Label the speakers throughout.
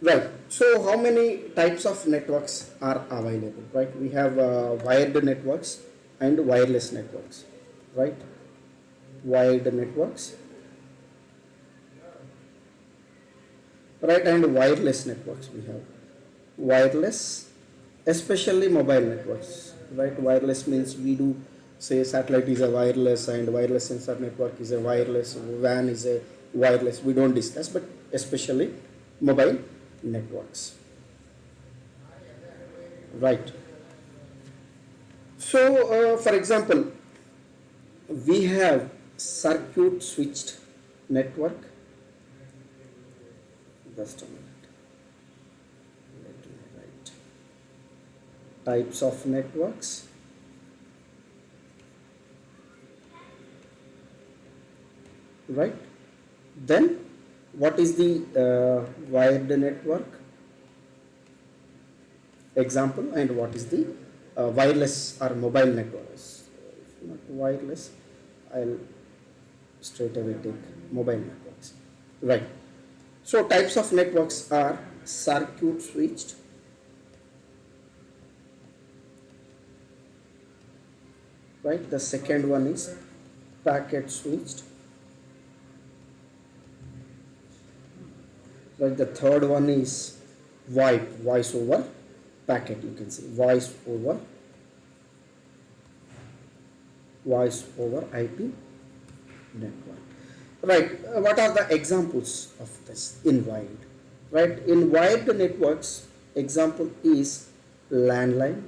Speaker 1: Right. So how many types of networks are available? Right. We have wired networks and wireless networks. Right. Wired networks. Right. And wireless networks we have. Wireless, especially mobile networks. Right. Wireless means we do say satellite is a wireless and wireless sensor network is a wireless, WAN is a wireless. We don't discuss, but especially mobile networks. Right. So, for example, we have circuit switched network. Just a minute. Let me write. Types of networks. Right. Then, what is the wired network example, and what is the wireless or mobile networks? If not wireless, I'll straight away take mobile networks. Right. So types of networks are circuit switched, right? The second one is packet switched, right? The third one is VoIP, voice over packet. You can say voice over IP network. Right. What are the examples of this in wired? Right. In wired networks, example is landline,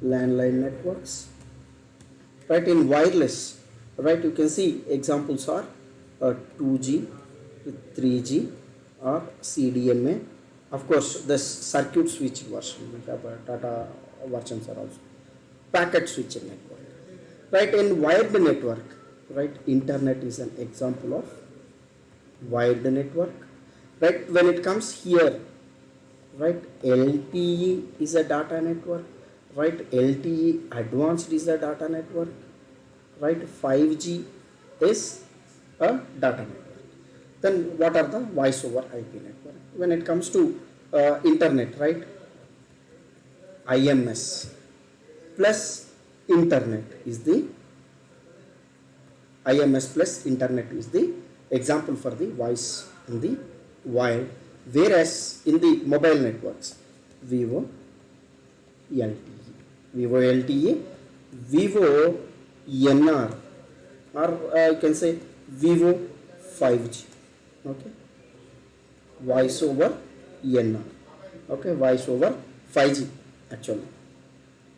Speaker 1: networks. Right. In wireless, right, you can see examples are 2G, 3G, or CDMA. Of course, the circuit switch version. We have Tata versions are also packet switching network. Right. In wired network, right, internet is an example of wired network. Right. When it comes here, right, LTE is a data network. Right. LTE advanced is a data network. Right. 5G is a data network. Then what are the voice over IP network? When it comes to internet, right, IMS plus internet is the IMS plus internet is the example for the voice in the wired, whereas in the mobile networks, Vivo LTE, Vivo LTE, Vivo NR, or you can say Vivo 5G. Okay, voice over NR. Okay, voice over 5G actually.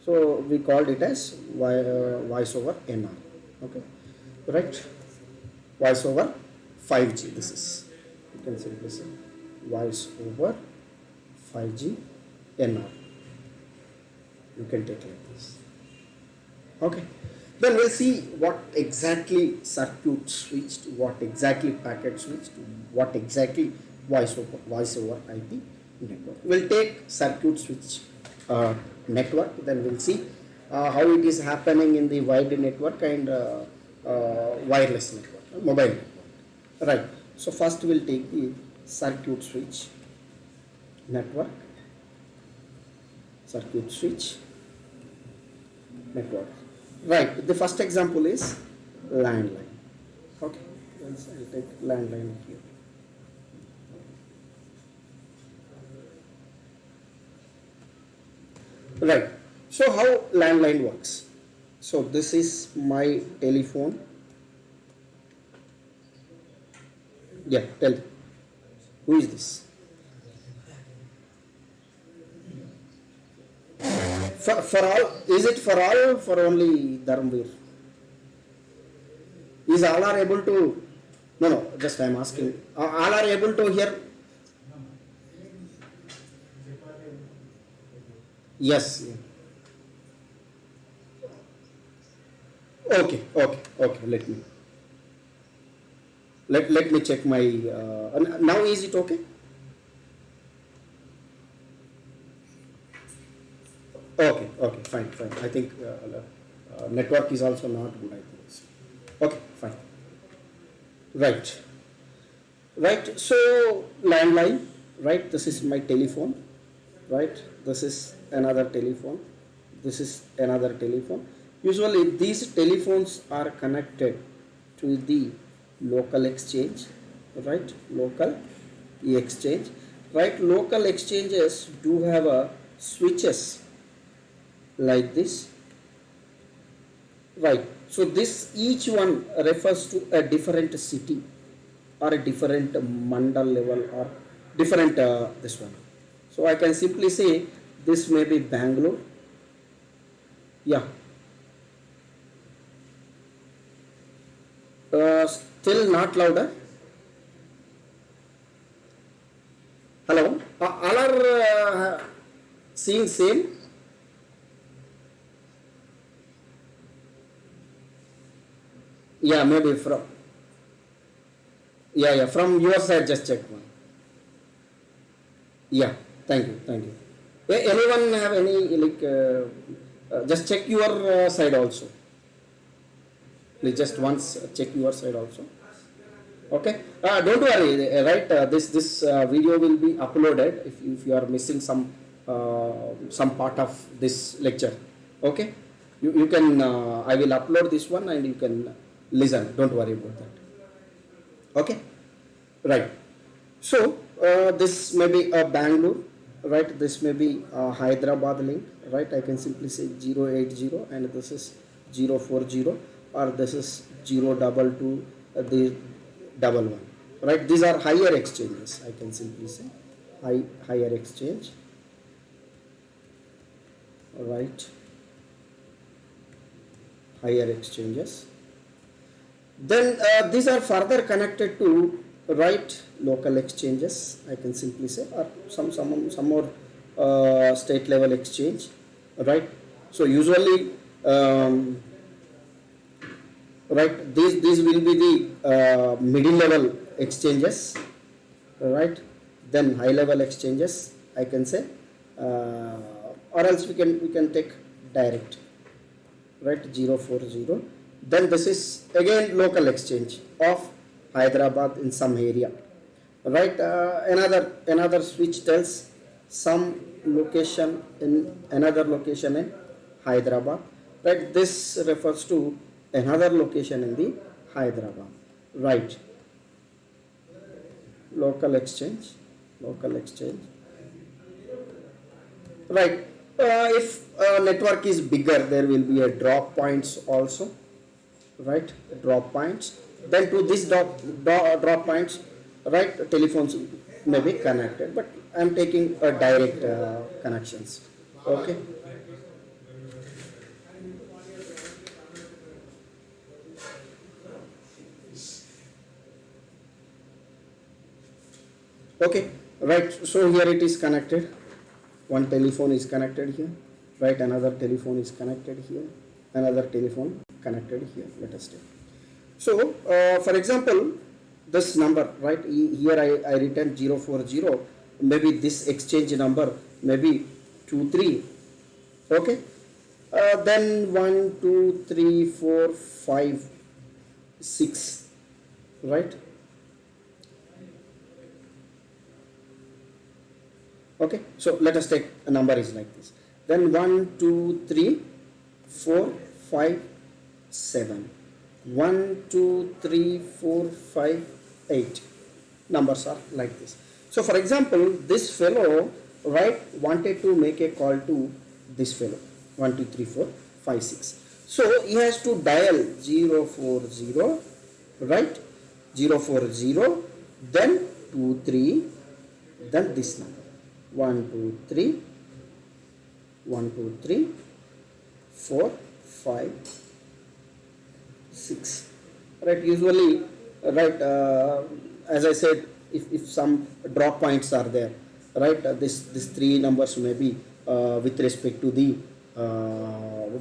Speaker 1: So we called it as voice over NR. Okay, right? Voice over 5G. This is, you can say this is voice over 5G NR. You can take like this. Okay. Then we'll see what exactly circuit switched, what exactly packet switched, what exactly voice over IP network. We'll take circuit switch network. Then we'll see how it is happening in the wired network and wireless network, mobile network. Right. So first we'll take the circuit switch network, circuit switch network. Right. The first example is landline. Okay. I'll take landline here. Right. So how landline works? So this is my telephone. Yeah. Tell. Who is this? For all, is it for all, for only Dharamveer? Is all are able to, no, no, just I am asking, all are able to hear? Yes. Okay, okay, okay, let me check my, now is it okay? Okay, okay, fine, fine. I think network is also not good, I think. Okay, fine. Right. right? So landline, right? This is my telephone, right? This is another telephone, this is another telephone. Usually these telephones are connected to the local exchange, right? Local exchange, right? Local exchanges do have a switches like this, right? So this each one refers to a different city or a different mandal level or different this one. So I can simply say this may be Bangalore. Yeah. Still not louder. Hello. All are seeing same. Yeah, maybe from. Yeah, from your side, just check one. Yeah, thank you. Anyone have any like? Just check your side also. Please just once check your side also. Okay. Don't worry. Right. This video will be uploaded if you are missing some part of this lecture. Okay. You can. I will upload this one and you can listen. Don't worry about that. Okay. Right. So this may be a Bangalore, right? This may be a Hyderabad link, right? I can simply say 080 and this is 040, or this is 022, the double one, right? These are higher exchanges. I can simply say higher exchange, right? Higher exchanges. Then these are further connected to, right, local exchanges. I can simply say, or some more state level exchange, right? So usually, right, these will be the middle level exchanges, right? Then high level exchanges, I can say, or else we can take direct, right? 040. Then this is again local exchange of Hyderabad in some area, right? Another switch tells some location in another location in Hyderabad, right? This refers to another location in the Hyderabad, right? Local exchange, local exchange, right? If network is bigger, there will be a drop points also, right? Drop points. Then to this drop points, right, telephones may be connected, but I am taking a direct connections. Okay. Okay, right. So here it is connected. One telephone is connected here, right? Another telephone is connected here. Another telephone connected here. Let us take. So, for example, this number, right? Here I written 040. Maybe this exchange number, maybe 23. Okay. Then 1, 2, 3, 4, 5, 6. Right. Okay. So let us take a number is like this. Then 1, 2, 3, 4, 5, 7. 1, 2, 3, 4, 5, 8. Numbers are like this. So for example, this fellow, right, wanted to make a call to this fellow. 1, 2, 3, 4, 5, 6. So he has to dial 040, right? 040, then 2, 3, then this number. 1, 2, 3, 1, 2, 3, 4, 5, 6. Right, usually, right, as I said, if some drop points are there, right, this three numbers may be with respect to the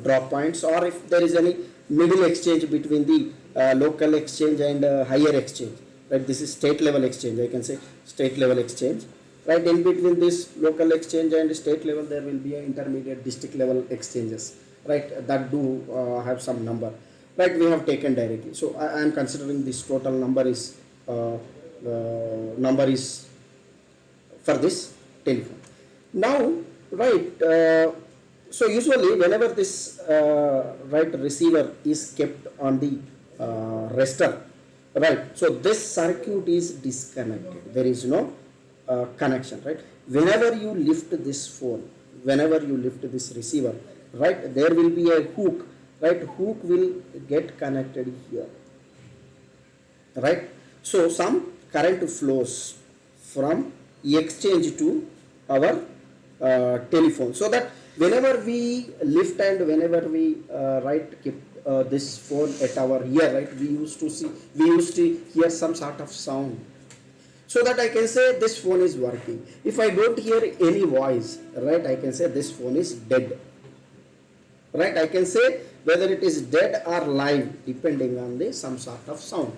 Speaker 1: drop points, or if there is any middle exchange between the local exchange and higher exchange, right? This is state level exchange, I can say state level exchange, right? In between this local exchange and state level, there will be an intermediate district level exchanges, right, that do have some number, right? We have taken directly. So I am considering this total number is number is for this telephone. Now, right, so usually whenever this right receiver is kept on the rester, right, so this circuit is disconnected. There is no connection, right. Whenever you lift this phone, whenever you lift this receiver, right, there will be a hook, right, hook will get connected here, right. So some current flows from exchange to our telephone, so that whenever we lift and whenever we right keep this phone at our ear, right, we used to hear some sort of sound, so that I can say this phone is working. If I don't hear any voice, right, I can say this phone is dead, right. I can say whether it is dead or live depending on the some sort of sound,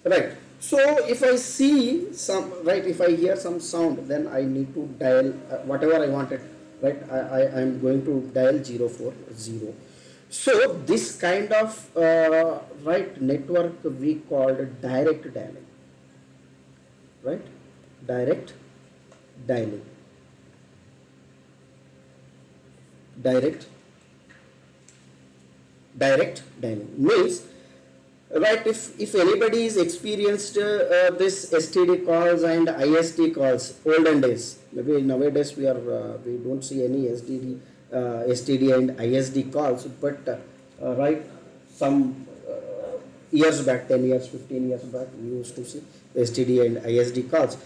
Speaker 1: right. So if I see some, right, if I hear some sound, then I need to dial whatever I wanted, right. I am going to dial 040. So this kind of right network we called direct dialing, right, direct dialing, direct dialing means, right, if anybody is experienced this STD calls and ISD calls, olden days, maybe nowadays we don't see any STD and ISD calls, but right, some years back, 10 years, 15 years back, we used to see STD and ISD calls,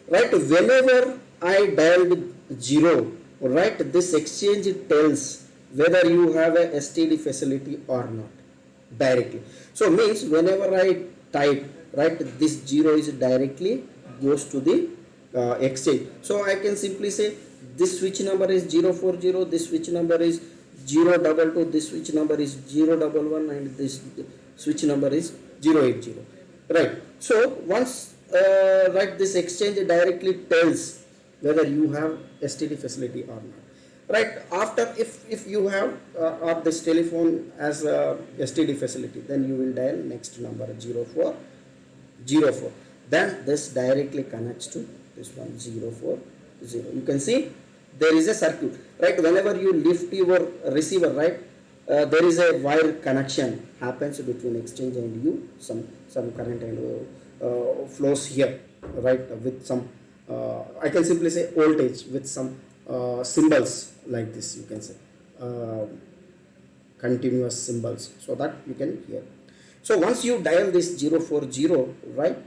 Speaker 1: right. Whenever I dialed 0, right, this exchange tells whether you have a STD facility or not directly. So means whenever I type, right, this 0 is directly goes to the exchange. So I can simply say this switch number is 040, this switch number is 022, this switch number is 011, and this switch number is 080, right. So once right, this exchange directly tells whether you have STD facility or not, right. After, if you have of this telephone as a STD facility, then you will dial next number 0404, then this directly connects to this one 040. You can see there is a circuit, right. Whenever you lift your receiver, right, there is a wire connection happens between exchange and you, some current and flows here, right, with some I can simply say voltage with some symbols like this, you can say continuous symbols, so that you can hear. So once you dial this 040, right,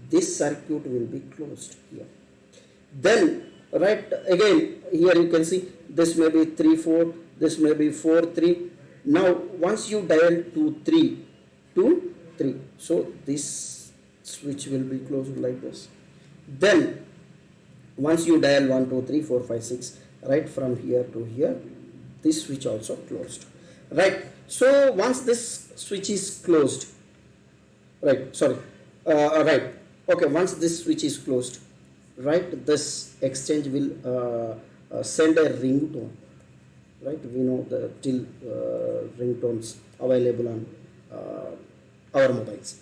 Speaker 1: this circuit will be closed here. Then, right, again here you can see this may be 34, this may be 43. Now once you dial 23, so this switch will be closed like this. Then once you dial 1 2 3 4 5 6, right, from here to here, this switch also closed, right. So once this switch is closed, right, sorry, right, okay, once this switch is closed, right, this exchange will send a ringtone, right. We know the till ringtones available on our mobiles,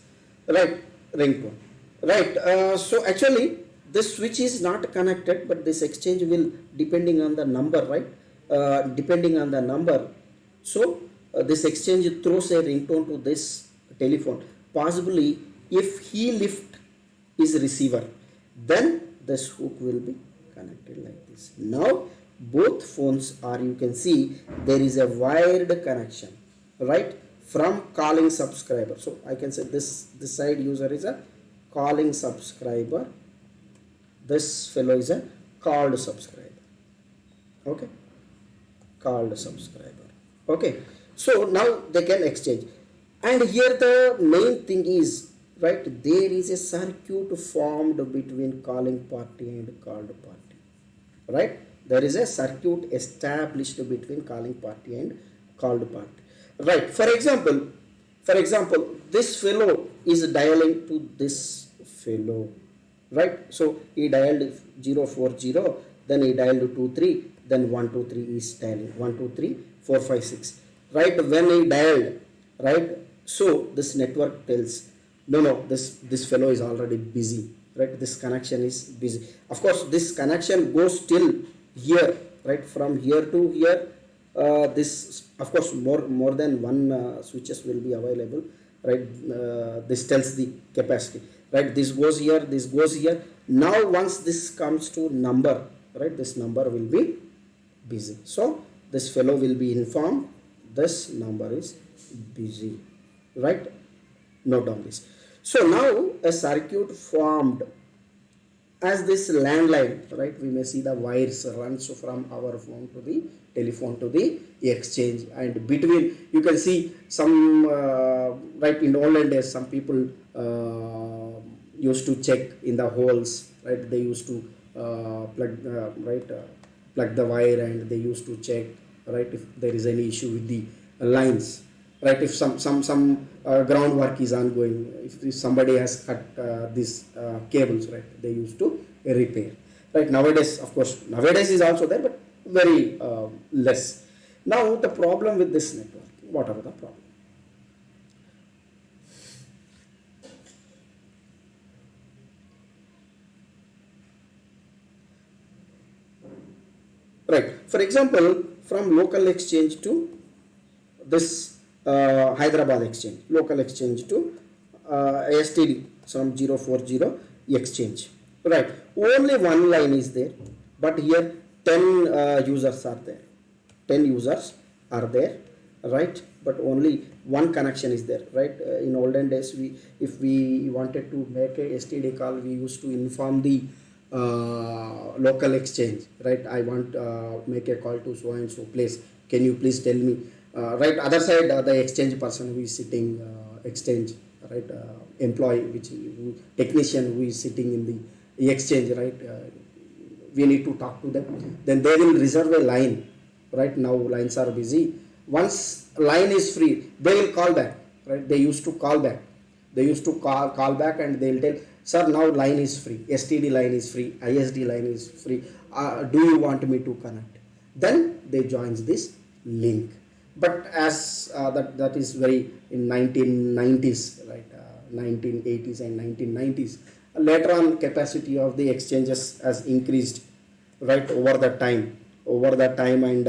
Speaker 1: right, ringtone, right. So actually this switch is not connected, but this exchange will, depending on the number, right, depending on the number, so this exchange throws a ringtone to this telephone. Possibly if he lift his receiver, then this hook will be connected like this. Now both phones are, you can see there is a wired connection, right, from calling subscriber. So I can say this side user is a calling subscriber, this fellow is a called subscriber, okay, called subscriber, okay. So now they can exchange, and here the main thing is, right, there is a circuit formed between calling party and called party, right. There is a circuit established between calling party and called party, right. For example, this fellow is dialing to this fellow, right. So he dialed 040, then he dialed 23, then 123 is dialing 123 456, right. When he dialed, right, so this network tells no, this fellow is already busy, right? This connection is busy. Of course this connection goes till here, right? From here to here, this of course more than one switches will be available, right? This tells the capacity, right? This goes here, this goes here. Now once this comes to number, right, this number will be busy, so this fellow will be informed this number is busy, right? Note down this. So now a circuit formed as this landline, right? We may see the wires runs from our phone to the telephone to the exchange, and between you can see some right, in olden days some people used to check in the holes, right? They used to plug the wire, and they used to check, right, if there is any issue with the lines, right? If some groundwork is ongoing, if somebody has cut these cables, right, they used to repair, right? Nowadays, of course, nowadays is also there, but very less. Now the problem with this network, what are the problem? Right. For example, from local exchange to this Hyderabad exchange, local exchange to STD, some 040 exchange. Right. Only one line is there, but here 10 users are there. 10 users are there, right? But only one connection is there, right? In olden days, if we wanted to make a STD call, we used to inform the local exchange, right? I want make a call to so and so place. Can you please tell me? Right, other side, the exchange person who is sitting, exchange, right? Employee, technician who is sitting in the exchange, right? We need to talk to them. Then they will reserve a line, right? Now lines are busy. Once line is free, they will call back, right? They used to call back. They used to call back, and they will tell, sir, now line is free, STD line is free, ISD line is free. Do you want me to connect? Then they joins this link. But as that is very in 1990s, right? 1980s and 1990s. Later on, capacity of the exchanges has increased, right, over the time, and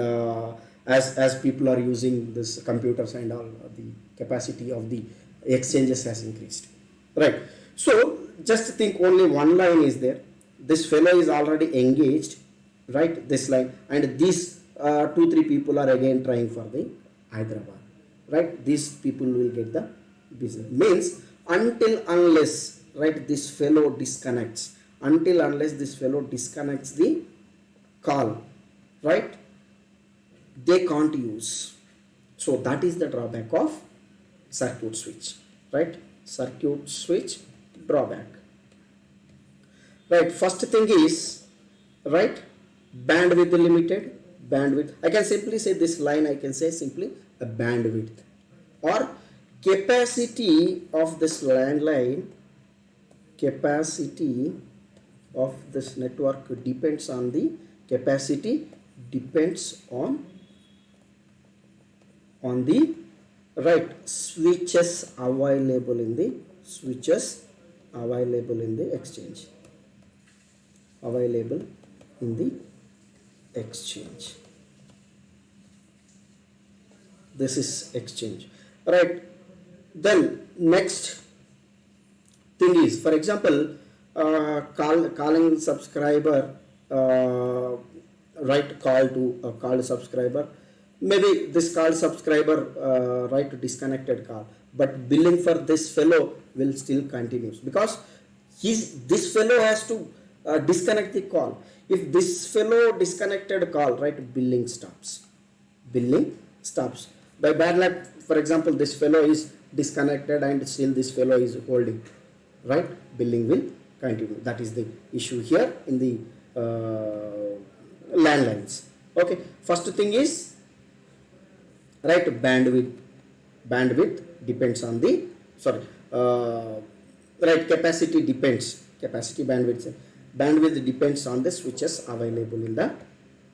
Speaker 1: as people are using this computers and all, the capacity of the exchanges has increased, right? So just think, only one line is there. This fellow is already engaged, right? This line, and these 2-3 people are again trying for the Hyderabad, right? These people will get the business. Means until unless, right, this fellow disconnects, the call, right, they can't use. So that is the drawback of circuit switch, right? Circuit switch drawback, right? First thing is, right, bandwidth limited. Bandwidth, I can simply say this line, I can say simply a bandwidth, or capacity of this landline, capacity of this network depends on the capacity, depends on the right switches available in the exchange, This is exchange, right? Then next thing is, for example, calling subscriber, right, called subscriber. Maybe this called subscriber, right, disconnected call, but billing for this fellow will still continue, because this fellow has to disconnect the call. If this fellow disconnected call, right, billing stops. By bad luck, for example, this fellow is disconnected and still this fellow is holding, right, billing will continue. That is the issue here in the landlines. Okay, first thing is, right, bandwidth depends on the, right, capacity bandwidth depends on the switches available in the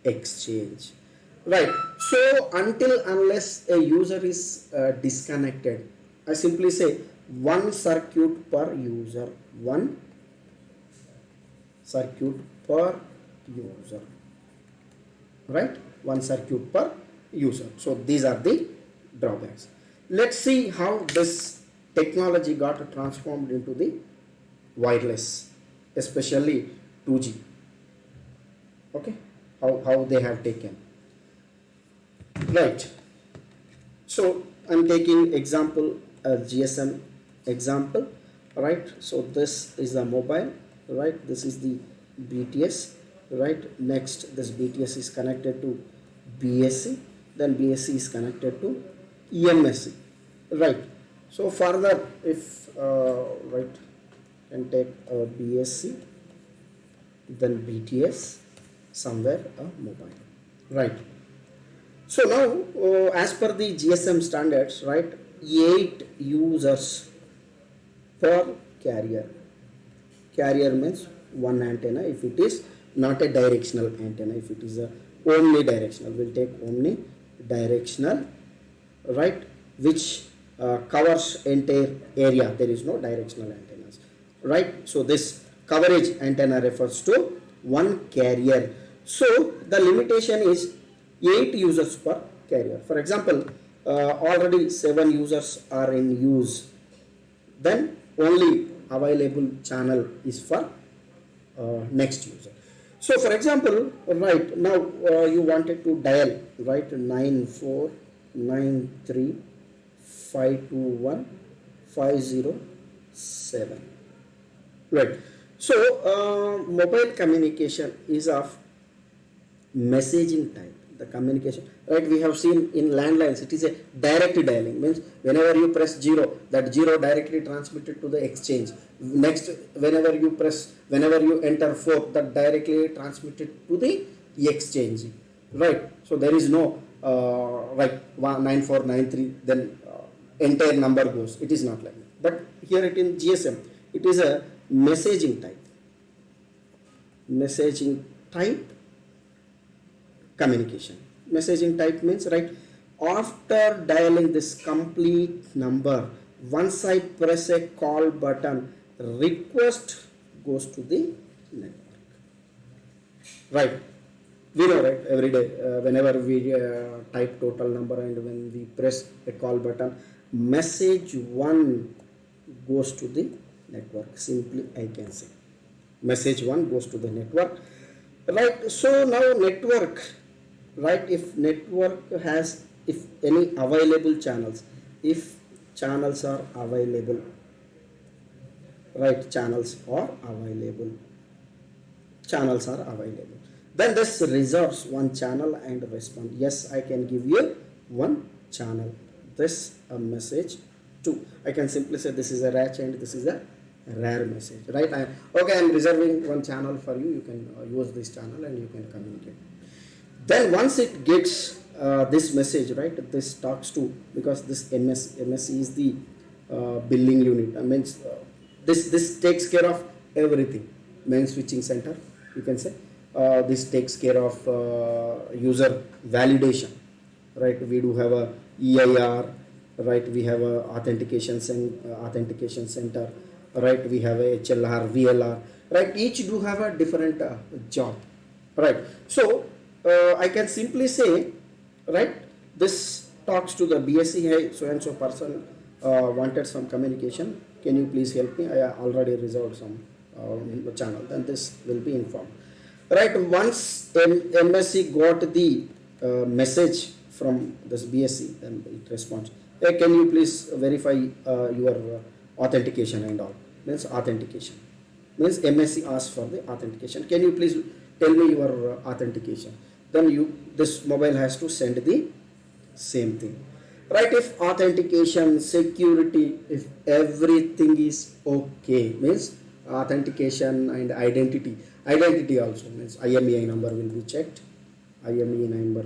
Speaker 1: exchange, right? So until unless a user is disconnected, I simply say one circuit per user, one circuit per user, right? One circuit per user. So these are the drawbacks. Let's see how this technology got transformed into the wireless, especially 2G. Okay, how they have taken, right? So I'm taking example, GSM example, right? So this is the mobile, right? This is the BTS, right? Next, this BTS is connected to BSC, then BSC is connected to EMSC, right? So further, if right, can take BSC, then BTS, somewhere a mobile, right? So now, as per the GSM standards, right, 8 users per carrier. Carrier means one antenna if it is not a directional antenna. If it is a omnidirectional, we'll take omnidirectional, right, which covers entire area. There is no directional antennas, right? So this coverage antenna refers to one carrier. So the limitation is 8 users per carrier. For example, already 7 users are in use, then only available channel is for next user. So for example, right now, you wanted to dial, right, 9493521507, right? So mobile communication is of messaging type. The communication, right, we have seen in landlines, it is a direct dialing, means whenever you press 0, that 0 directly transmitted to the exchange. Next, whenever you enter 4, that directly transmitted to the exchange, right? So there is no like 9493, then entire number goes. It is not like that. But here it in GSM, it is a messaging type. Messaging type communication. Messaging type means, right, after dialing this complete number, once I press a call button, request goes to the network, right? We know, right, every day, whenever we type total number and when we press a call button, message 1 goes to the network. Simply I can say message 1 goes to the network, right? So now network, right, if network has, if any available channels, if channels are available, right, channels are available, then this reserves one channel and respond. Yes, I can give you one channel, this a message 2. I can simply say this is a rare and this is a rare message, right? I'm reserving one channel for you. You can use this channel and you can communicate. Then once it gets this message, right, this talks to, because this MSC is the billing unit. I mean, this takes care of everything. Main switching center, you can say. This takes care of user validation, right? We do have a EIR, right? We have a authentication center, right? We have a HLR, VLR, right? Each do have a different job, right? So I can simply say, right, this talks to the BSC. Hey, so and so person wanted some communication, can you please help me? I already reserved some channel. Then this will be informed, right? Once MSC got the message from this BSC, then it responds, hey, can you please verify your authentication and all. Means authentication means MSC asks for the authentication. Can you please tell me your authentication? Then this mobile has to send the same thing, right? If authentication, security, if everything is okay, means authentication and identity also means IMEI number will be checked. IMEI number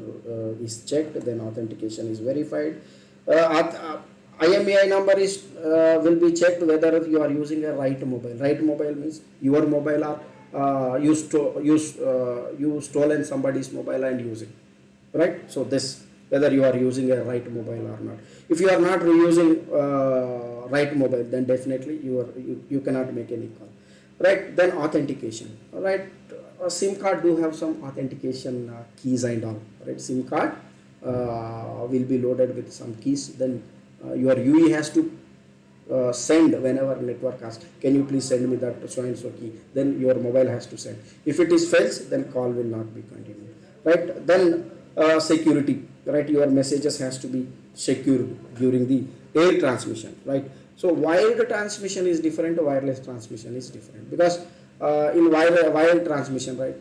Speaker 1: is checked, then authentication is verified. IMEI number is will be checked whether you are using a right mobile. Right mobile means your mobile or you stolen somebody's mobile and use it, right? So this, whether you are using a right mobile or not. If you are not using right mobile, then definitely you cannot make any call, right? Then authentication, right? A SIM card do have some authentication keys and all, right? SIM card will be loaded with some keys. Then your UE has to send whenever network asks, can you please send me that so and so key, then your mobile has to send. If it is fails, then call will not be continued, right? Then security, right? Your messages has to be secured during the air transmission, right? So wired transmission is different, wireless transmission is different, because in wired transmission, right,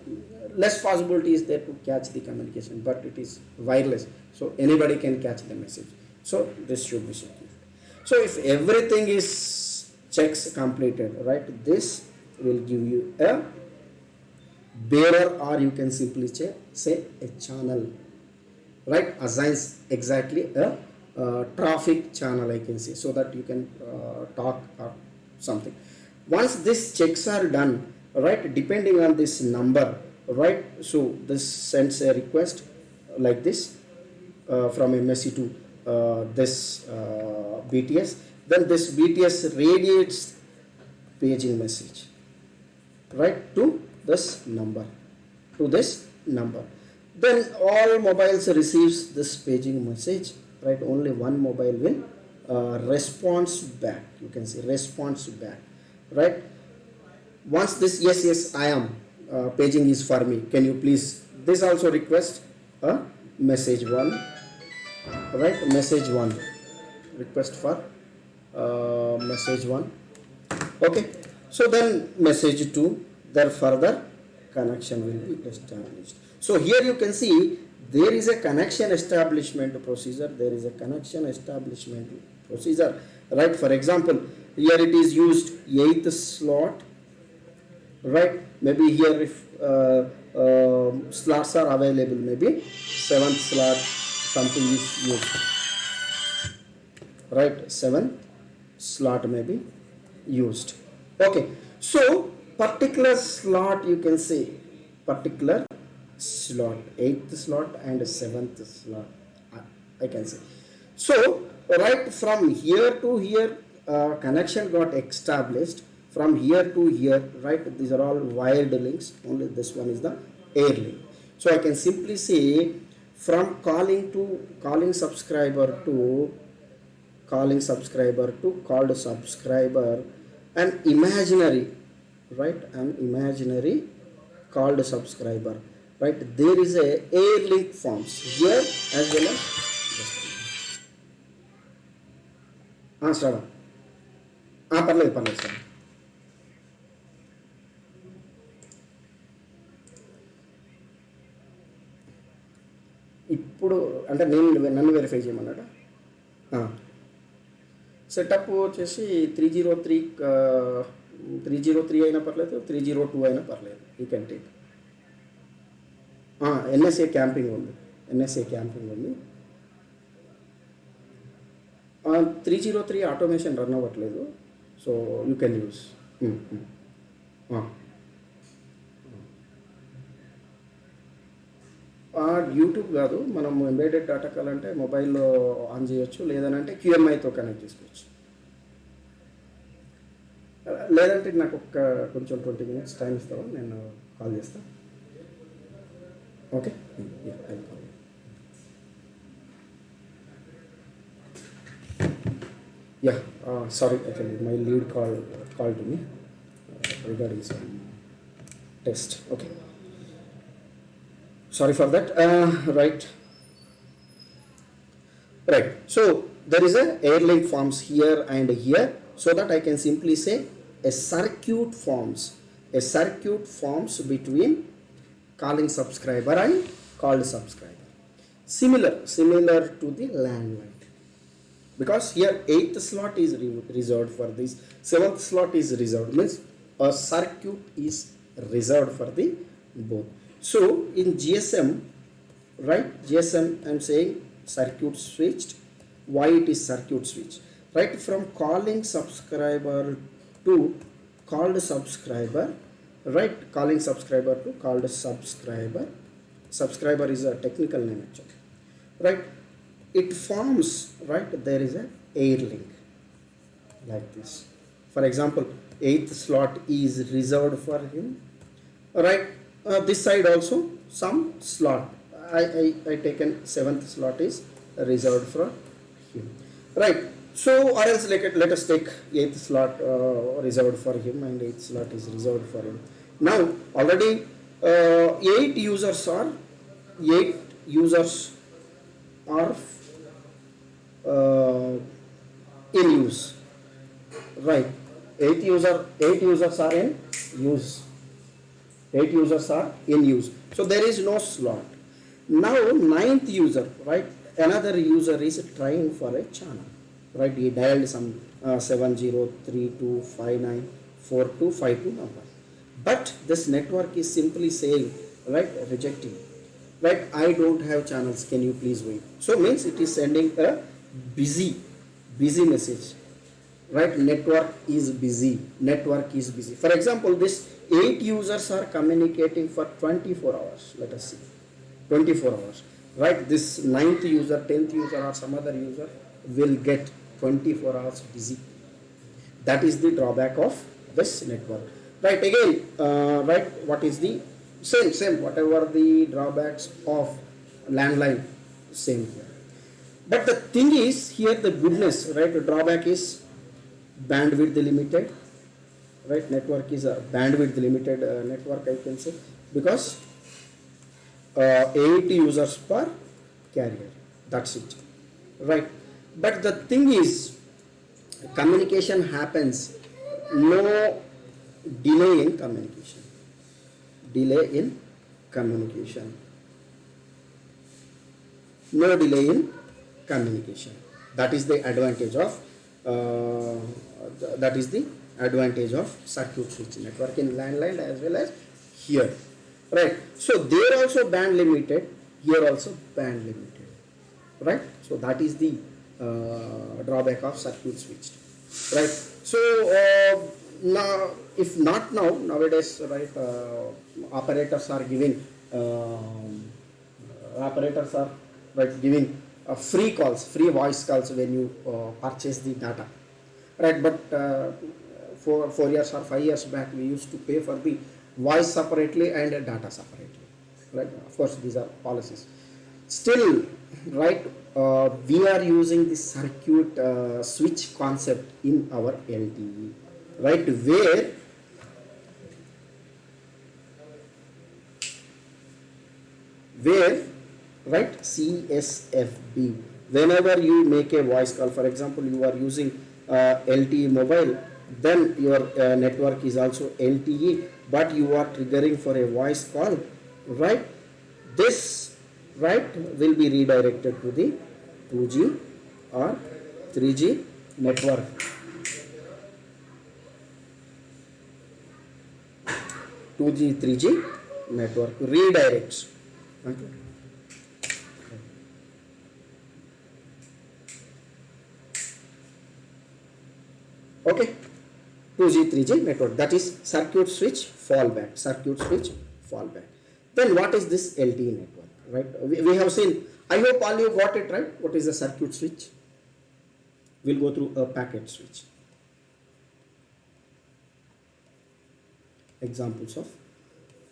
Speaker 1: less possibility is there to catch the communication, but it is wireless, so anybody can catch the message, so this should be secure. So if everything is checks completed, right, this will give you a bearer, or you can simply say a channel, right, assigns exactly a traffic channel, I can say, so that you can talk or something. Once these checks are done, right, depending on this number, right, so this sends a request like this from MSC to this BTS, then this BTS radiates paging message, right, to this number, then all mobiles receives this paging message, right? Only one mobile will response back, you can say response back, right? Once this yes I am paging is for me, can you please, this also request a message 1, right, message 1, request for message 1, okay. So then message 2, then further connection will be established. So here you can see there is a connection establishment procedure, right? For example, here it is used 8th slot, right? Maybe here if slots are available, maybe 7th slot something is used, right? 7th slot may be used, okay. So particular slot, you can say particular slot, 8th slot and 7th slot, I can say. So right from here to here connection got established, from here to here, right, these are all wired links, only this one is the air link. So I can simply say from calling subscriber to called subscriber, an imaginary, right, an imaginary called subscriber, right, there is a air link forms here as well as start పర్లేదు sir. ఇప్పుడు అంటే నన్ను verify చేయమన్నాడు. Setup వచ్చేసి 303 అయినా పర్లేదు, 302 అయినా పర్లేదు, you can take. NSA camping ఉంది, 303 ఆటోమేషన్ రన్ అవ్వట్లేదు, so you can use. YouTube కాదు, మనం ఎంబెడెడ్ డాటా కావాలంటే మొబైల్లో ఆన్ చేయొచ్చు, లేదనంటే QMIతో కనెక్ట్ చేసుకోవచ్చు, లేదంటే నాకు కొంచెం 20 minutes టైం ఇస్తావా, నేను కాల్ చేస్తాను, okay. Sorry, actually my lead called to me regarding some test, okay. Sorry for that. Right. So there is a air link forms here and here, so that I can simply say a circuit forms between calling subscriber and called subscriber. Similar to the landline, because here 8th slot is reserved for this, 7th slot is reserved, means a circuit is reserved for the both. So in GSM, right, I'm saying circuit switched. Why it is circuit switched? Right, from calling subscriber to called subscriber, right, calling subscriber to called subscriber. Subscriber is a technical name actually, right? It forms, right, there is a air link like this. For example, eighth slot is reserved for him. Right, this side also some slot. I taken seventh slot is reserved for him. Right. So or else let us take eighth slot reserved for him, and eighth slot is reserved for him. Now already eight users are eight users are in use. Right. Eight users are in use. 8 users are in use. So there is no slot. Now ninth user, right? Another user is trying for a channel, right? He dialed some 7032594252 number. But this network is simply saying, right, rejecting. Right, I don't have channels, can you please wait? So means it is sending a busy message. Right, network is busy. For example, this 8 users are communicating for 24 hours. Let us see, 24 hours. Right, this 9th user, 10th user, or some other user will get 24 hours busy. That is the drawback of this network. Right, again, right, what is the same whatever the drawbacks of landline, same here. But the thing is here, the goodness, right, the drawback is bandwidth limited. Right, network is a bandwidth limited network, I can say, because 8 users per carrier, that's it. Right, but the thing is, communication happens, no delay in communication. No delay in communication. That is the advantage of circuit switch network in landline as well as here. Right, so there also band limited, here also band limited. Right, so that is the drawback of circuit switched. Right, so now if not nowadays, right, operators are giving free voice calls when you purchase the data. Right, but 4 years or 5 years back, we used to pay for the voice separately and data separately. Right, of course these are policies. Still, right, we are using the circuit switch concept in our LTE. Right, where right, CSFB, whenever you make a voice call, for example you are using LTE mobile, then your network is also LTE, but you are triggering for a voice call, right, this, right, will be redirected to the 2G or 3G network. 2G 3G network redirects. Okay, 2G 3G network, that is circuit switch fallback. Then what is this LTE network? Right, we have seen, I hope all you got it right. What is a circuit switch? We'll go through a packet switch. Examples of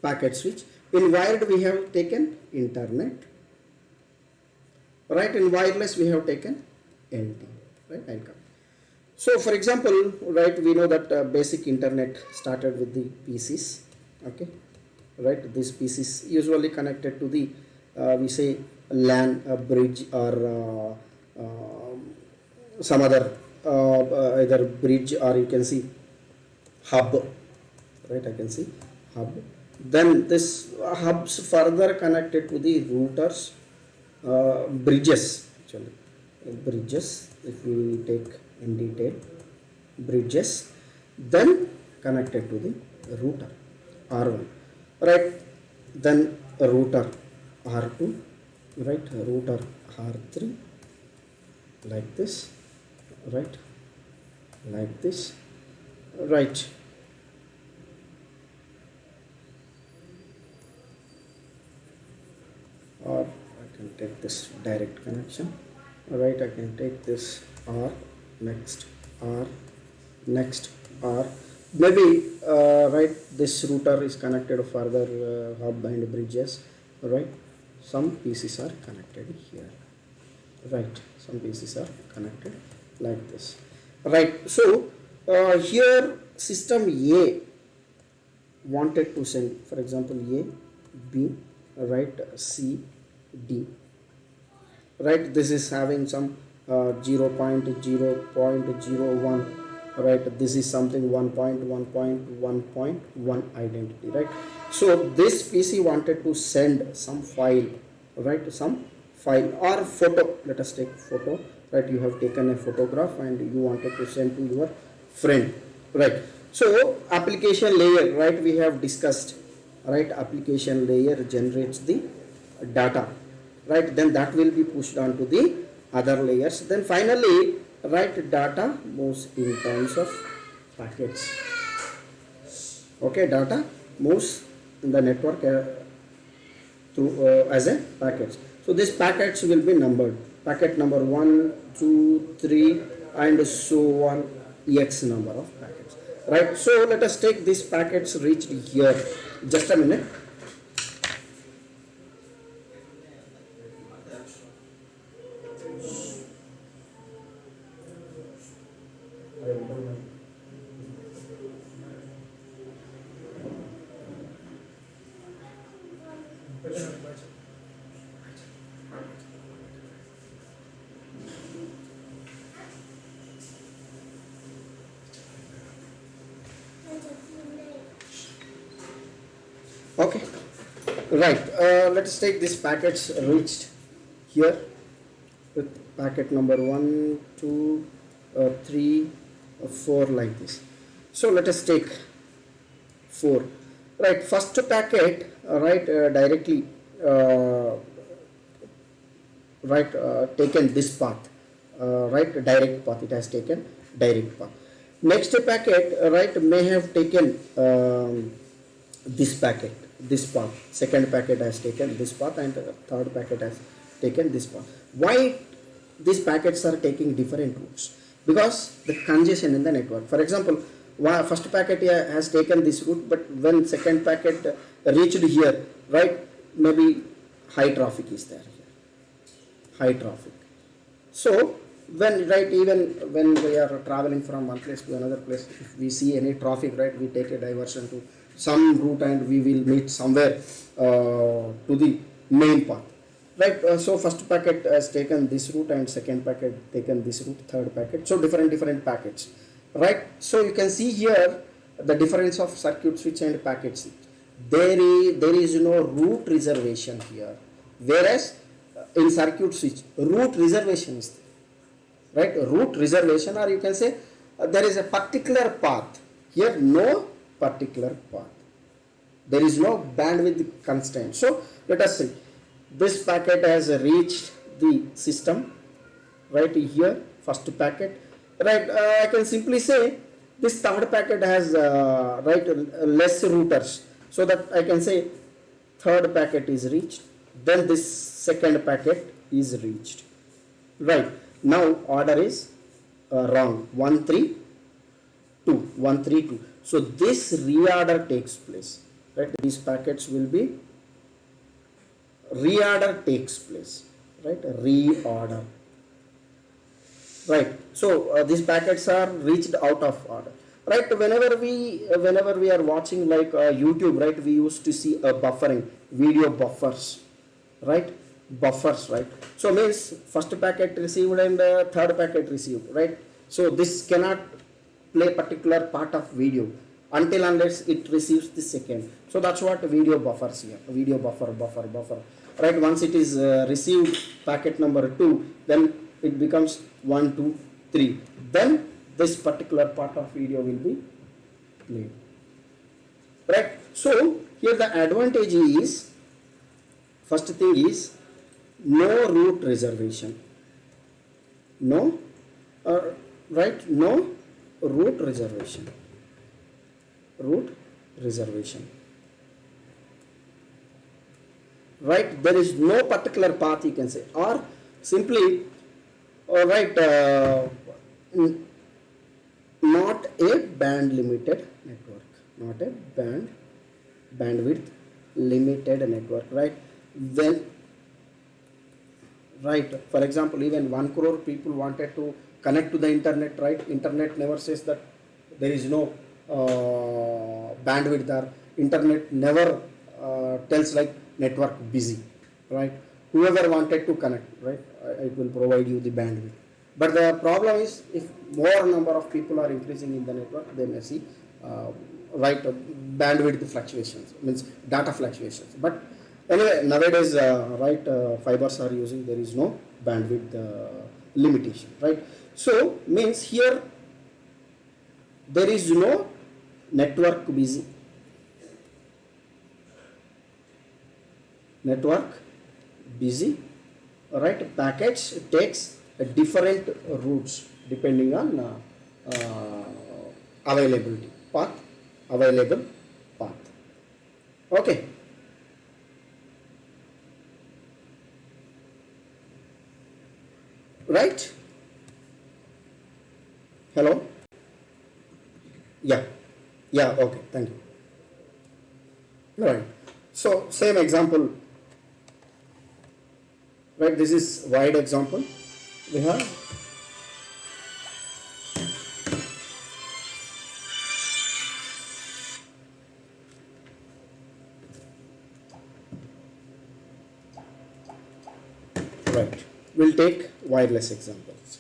Speaker 1: packet switch. In wired we have taken internet. Right, in wireless we have taken LTE. Right, I'll come. So for example, right, we know that basic internet started with the PCs. Okay, right, these PCs usually connected to the we say LAN bridge or some other either bridge, or you can see hub. Right, I can see hub. Then this hubs further connected to the routers, bridges actually, bridges, if we take in detail, bridges, then connected to the router R1, right, then a router R2, right, router R3, like this, right, like this, right, or I can take this direct connection. Right, I can take this R, next R, next R. maybe right, this router is connected further hub and bridges, right? Some PCs are connected here, right? Some PCs are connected like this, right? So here system A wanted to send, for example, A, B, right, C, D, right? This is having some 0.0.01, right? This is something 1.1.1.1 identity, right? So this PC wanted to send some file, right? Some file or photo. Let us take photo, right? You have taken a photograph and you wanted to send to your friend, right? So application layer, right, we have discussed, right? Application layer generates the data, right? Then that will be pushed on to the other layers. Then finally, right, data moves in terms of packets. Okay, data moves in the network through as a packets. So these packets will be numbered. Packet number 1, 2, 3, and so on, x number of packets. Right. So let us take these packets reached here. Just a minute. Okay, right. Let's take these packets reached here with packet number 1, 2, 3, 4 like this. So let us take 4. Right, first packet, right, directly right, taken this path, right, direct path. It has taken direct path. Next packet, right, may have taken this packet, this path. Second packet has taken this path, and third packet has taken this path. Why these packets are taking different routes? Because the congestion in the network. For example, first packet has taken this route, but when second packet reached here, right, maybe high traffic is there here, high traffic. So when, right, even when we are traveling from one place to another place, if we see any traffic, right, we take a diversion to some route and we will meet somewhere to the main path, right? So first packet has taken this route and second packet taken this route, third packet, so different packets, right? So you can see here the difference of circuit switch and packet switch. There is no route reservation here, whereas in circuit switch route reservation is there, right? Route reservation, or you can say there is a particular path. Here no particular path, there is no bandwidth constraint. So let us see, this packet has reached the system right here, first packet, right? I can simply say this third packet has right, less routers, so that I can say third packet is reached, then this second packet is reached, right? Now order is wrong, 1 3 2, 1 3 2. So this reorder takes place, right? These packets will be reorder takes place, right? Reorder, right? So these packets are reached out of order, right? Whenever we are watching like YouTube, right, we used to see a buffering, video buffers, right? Buffers, right? So means first packet received and third packet received, right? So this cannot play particular part of video until unless it receives the second. So that's what video buffers here, video buffer, right? Once it is received packet number 2, then it becomes 1 2 3, then this particular part of video will be played, right? So here the advantage is, first thing is no route reservation, no right, no route reservation, right? There is no particular path, you can say, or simply right, not a band limited network, not a bandwidth limited network, right? When, right, for example, even 1 crore people wanted to connect to the internet, right? Internet never says that there is no bandwidth there. Internet never tells like network busy, right? Whoever wanted to connect, right, it will provide you the bandwidth. But the problem is, if more number of people are increasing in the network, they may see right bandwidth fluctuations, means data fluctuations. But anyway, nowadays, right, fibers are using, there is no bandwidth limitation, right? So means here there is no network busy. Network busy, right? Package takes different routes depending on availability path, available path. Okay. Right? Hello? Yeah. Yeah, okay, thank you. Right. So same example, right? This is wide example. We have right. We'll take wireless examples.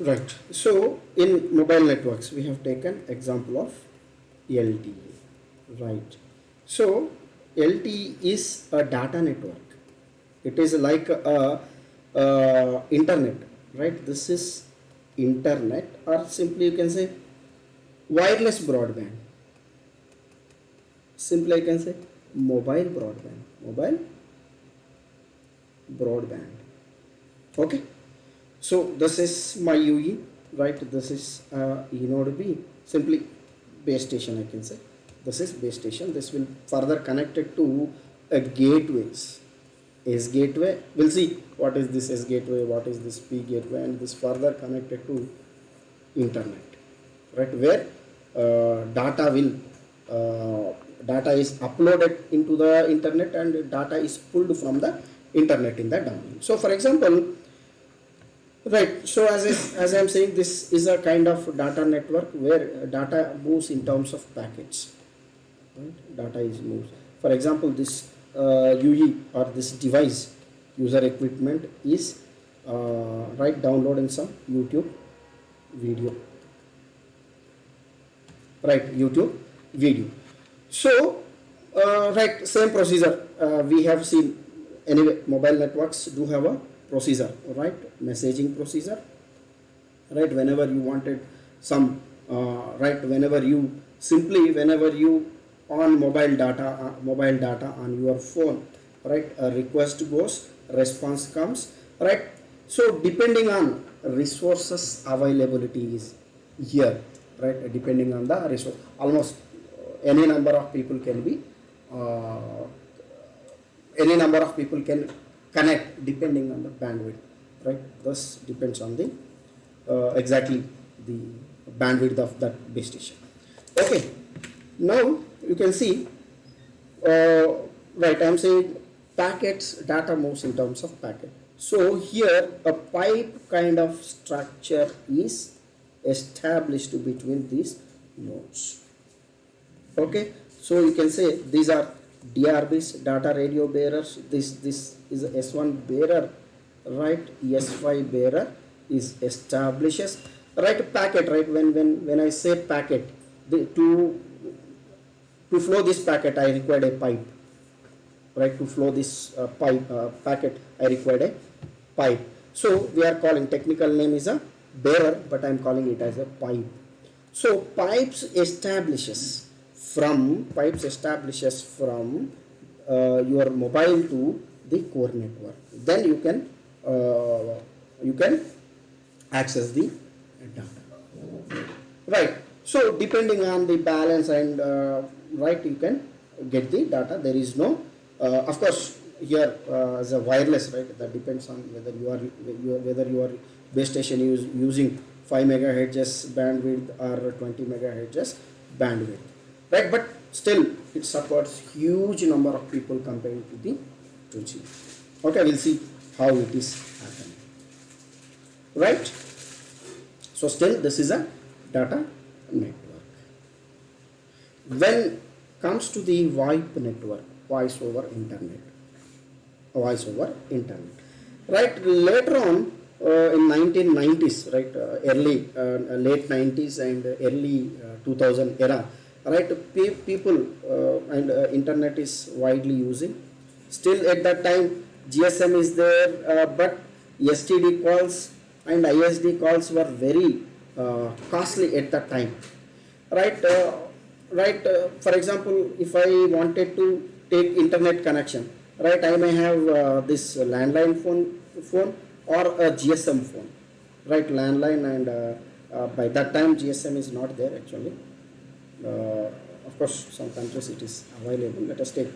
Speaker 1: Right. So in mobile networks, we have taken example of LTE. Right. So LTE is a data network. It is like internet, right? This is internet, or simply you can say wireless broadband. Simply I can say mobile broadband. Mobile broadband. Okay. So this is my UE, right? This is node B, simply base station I can say. This is base station. This will further connect it to a gateways. S gateway. We'll see what is this S gateway, what is this P gateway, and this further connected to internet, right? Where data will data is uploaded into the internet and data is pulled from the internet in the domain. So for example, right, so as I'm saying, this is a kind of data network where data moves in terms of packets, right? Data is moves. For example, this UE or this device user equipment is right, downloading some YouTube video, right? YouTube video. So right, same procedure we have seen. Anyway, mobile networks do have a procedure, right? Messaging procedure, right? Whenever you wanted some right, whenever you on mobile data on your phone, right, a request goes, response comes, right? So depending on resources availability is here, right? Depending on the resource, almost any number of people can be any number of people can connect depending on the bandwidth, right? Thus depends on the exactly the bandwidth of that base station. Okay, now you can see right, I'm saying packets, data moves in terms of packet. So here a pipe kind of structure is established between these nodes. Okay, so you can say these are DRBs, data radio bearers. This is a S1 bearer, right? S5 bearer is establishes, right? Packet, right? When I say packet, to flow this packet I required a pipe, right? To flow this packet I required a pipe. So we are calling, technical name is a bearer, but I am calling it as a pipe. So pipes establishes from your mobile to the core network. Then you can access the data, right? So depending on the balance and right, you can get the data. There is no, of course, here as a wireless, right, that depends on whether your base station is using 5 megahertz bandwidth or 20 megahertz bandwidth, right? But still it supports huge number of people compared to the 2G. Okay, we'll see how it is happening, right? So still this is a data network. When comes to the VoIP network, voice over internet, right? Later on in 1990s, right, early late 90s and early 2000 era, right, people and internet is widely using. Still at that time GSM is there, but STD calls and ISD calls were very costly at that time, right? For example, if I wanted to take internet connection, right, I may have this landline phone or a GSM phone, right? Landline and by that time GSM is not there actually. Of course, some countries it is available. Let us take.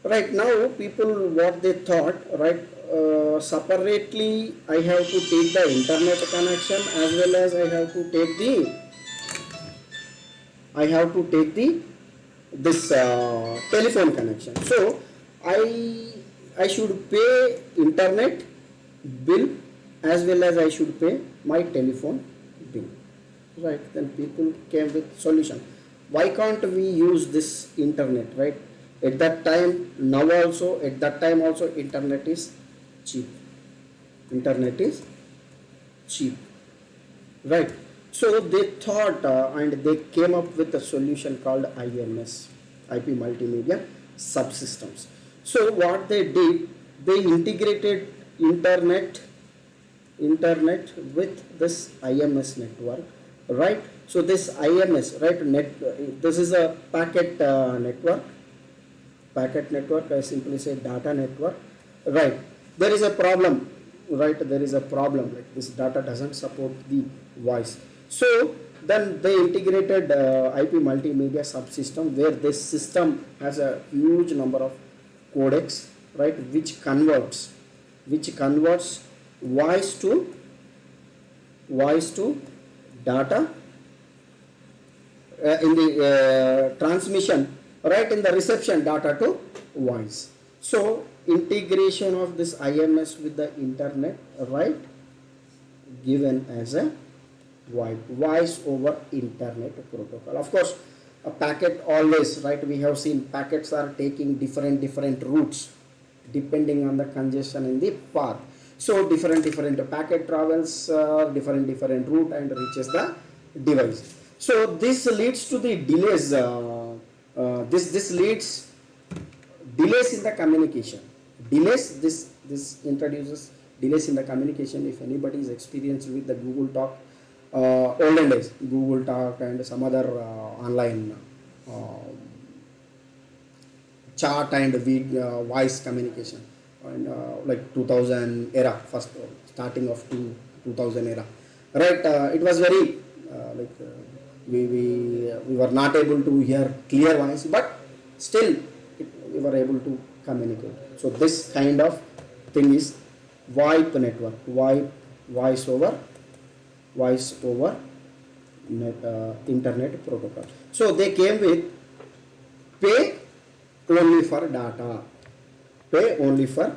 Speaker 1: Right now, people what they thought, right? Separately, I have to take the internet connection as well as I have to take the this telephone connection. So I should pay internet bill as well as I should pay my telephone bill, right? Then people came with solution. Why can't we use this internet, right? At that time, now also, at that time also, internet is cheap. Internet is cheap, right? So they thought and they came up with a solution called IMS, IP Multimedia Subsystems. So what they did, they integrated internet with this IMS network, right? So this IMS, right, this is a packet network. Packet network, I simply say data network, right? There is a problem, right? There is a problem, like this data doesn't support the voice. So then they integrated IP multimedia subsystem, where this system has a huge number of codecs, right, which converts voice to data in the transmission, right, in the reception data to voice. So integration of this IMS with the internet, right, given as a voice over internet protocol. Of course, a packet always, right, we have seen packets are taking different routes depending on the congestion in the path. So different packet travels different route and reaches the device. So this leads to the delays. This leads delays in the communication. Delays, this introduces delays in the communication. If anybody is experienced with the Google Talk, olden days, Google Talk and some other online chat and voice communication, and like 2000 era, first starting of 2000 era, right? It was very we were not able to hear clear voice, but still we were able to communicate. So this kind of thing is VoIP network, voice over internet protocol. So they came with pay only for data, pay only for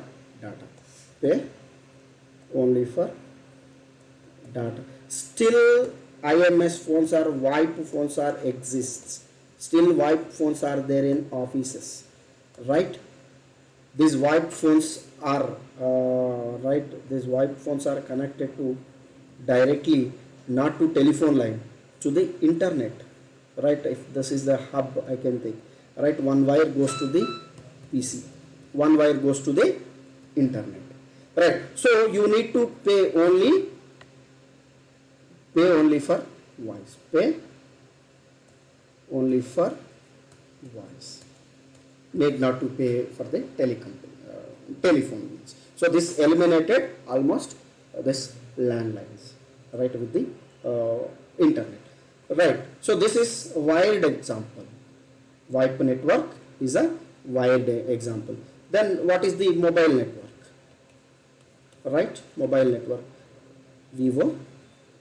Speaker 1: data. Still IMS phones or VoIP phones are exists. Still VoIP phones are there in offices, right? These VoIP phones are These VoIP phones are connected to directly, not to telephone line, to the internet, right? If this is the hub, I can take, right? One wire goes to the PC, one wire goes to the internet, right? So you need to pay only for voice, pay only for voice, need not to pay for the telephone bills. So this eliminated almost this landlines, right, with the internet. Right. So this is wired example. VoIP network is a wired example. Then what is the mobile network? Right, mobile network, Vivo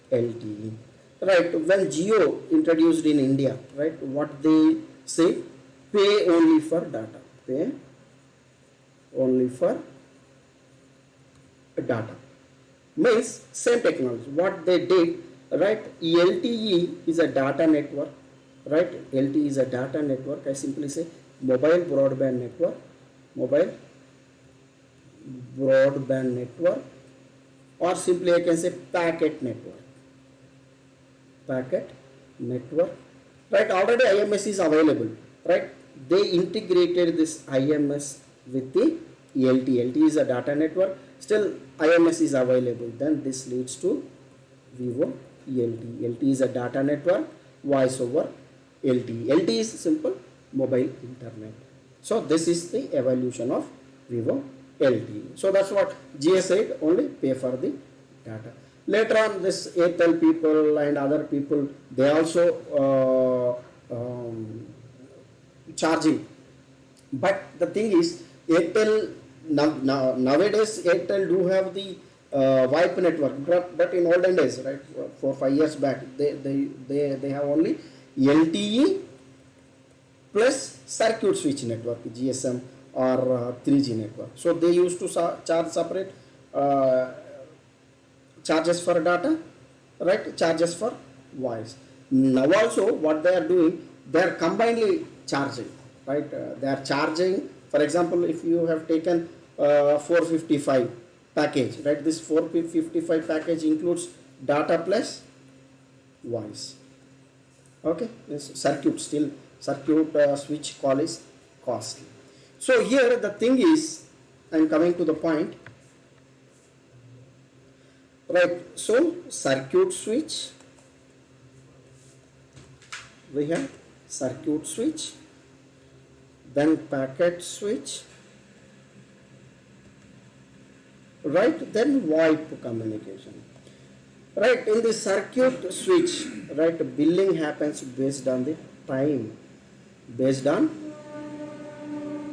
Speaker 1: LTE. Right, when Geo introduced in India, right, what they say, pay only for data, pay only for data. Means same technology. What they did, right, LTE is a data network, right, LTE is a data network. I simply say mobile broadband network, mobile broadband network, or simply I can say packet network, packet network. Right, already IMS is available, right, they integrated this IMS with the LTE. LTE is a data network, still IMS is available, then this leads to Vivo LTE. LTE is a data network, voice over LTE. LTE is simple mobile internet. So this is the evolution of Vivo LTE. So that's what GS said, only pay for the data. Later on, this Airtel people and other people, they also charging. But the thing is, Airtel nowadays Airtel do have the VoIP network, but in olden days, right, 4 5 years back, they have only LTE plus circuit switch network, GSM or 3G network. So they used to charge separate charges for data, right, charges for voice. Now also what they are doing, they are combinedly charging, right, they are charging. For example, if you have taken 455 package, right, this 455 package includes data plus voice. Okay, this circuit, still circuit switch call is costly. So here the thing is, I am coming to the point, right. So circuit switch, we have circuit switch, then packet switch, right, then VoIP communication. Right, in the circuit switch, right, billing happens based on the time, based on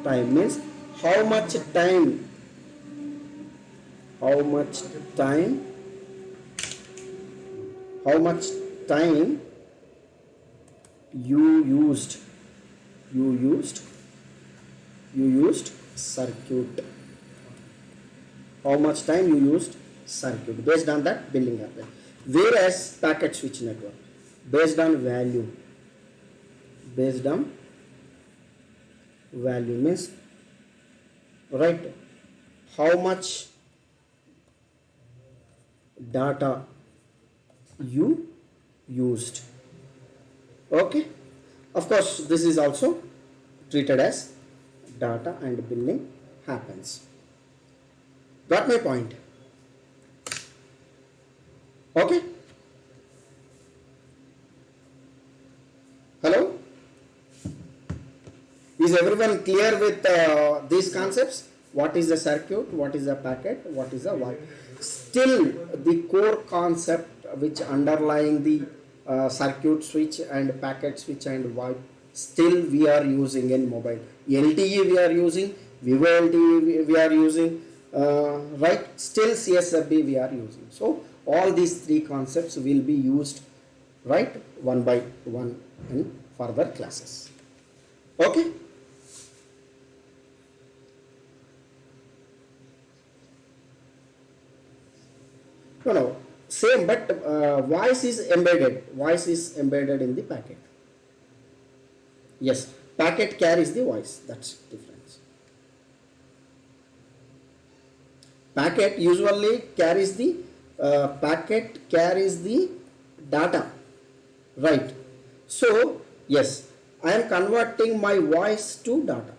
Speaker 1: time, means how much time, how much time, how much time you used, you used you used circuit, how much time you used circuit, based on that billing happen. Whereas packet switch network, based on value, based on value, means, right, how much data you used. Okay, of course this is also treated as data and billing happens. Got my point? Okay, hello, is everyone clear with these concepts? What is the circuit, what is the packet, what is the VoIP? Still the core concept which underlying the circuit switch and packet switch and VoIP, still we are using in mobile. LTE we are using, Vivo LTE we are using, right, still CSFB we are using. So all these three concepts will be used, right, one by one in further classes. Okay, no, same, but voice is embedded, voice is embedded in the packet. Yes, packet carries the voice, that's difference. Packet usually carries the packet carries the data, right. So yes, I am converting my voice to data.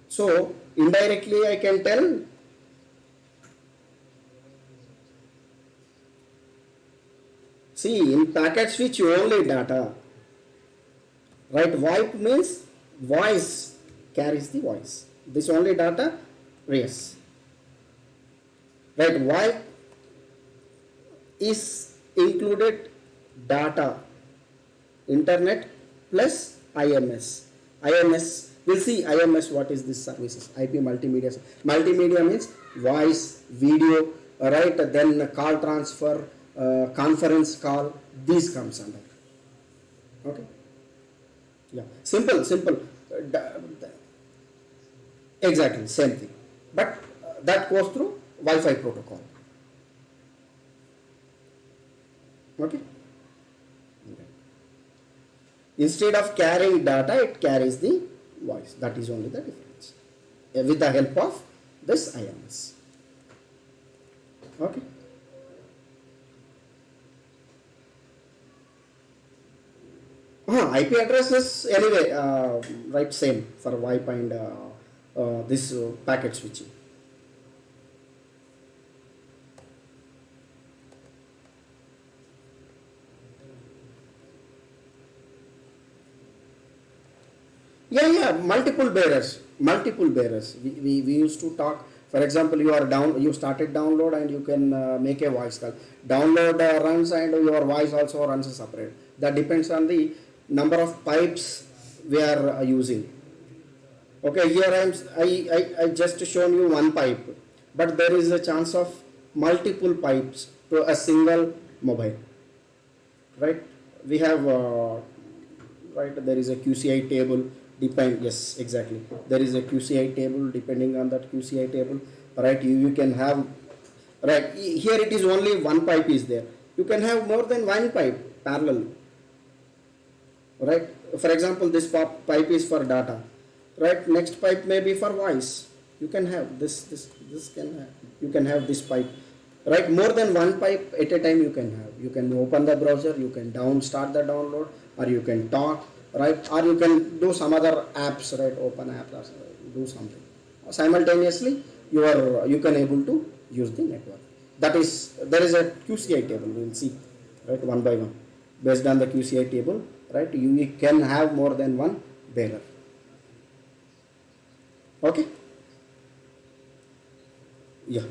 Speaker 1: So indirectly I can tell, see, in packet switch only data, right, VoIP means voice carries the voice, this only data, yes, right. VoIP is included data, Internet plus IMS. IMS, we'll see IMS, what is this services? IP multimedia. Multimedia means voice, video, right? Then call transfer, conference call, these comes under. Okay? Yeah, simple. Exactly, same thing. But that goes through Wi-Fi protocol. Okay? Instead of carrying data, it carries the voice. That is only the difference. With the help of this IMS. Okay? IP address is anyway right, same for VoIP and this packet switching. Yeah, multiple bearers. We used to talk. For example, you started download and you can make a voice call. Download runs and your voice also runs separate. That depends on the number of pipes we are using. Okay, here I just shown you one pipe, but there is a chance of multiple pipes to a single mobile. Right? We have right, there is a QCI table. Yes, exactly, there is a QCI table. Depending on that QCI table, right, you can have, right, here it is only one pipe is there. You can have more than one pipe parallel, right? For example, this pipe is for data, right? Next pipe may be for voice. You can have this can have, you can have this pipe, right? More than one pipe at a time you can have. You can open the browser, you can start the download, or you can talk, right? Or you can do some other apps, right? Open apps or do something. Simultaneously, you can able to use the network. That is, there is a QCI table. We will see, right, one by one. Based on the QCI table, right, you can have more than one bearer. Okay? Yeah.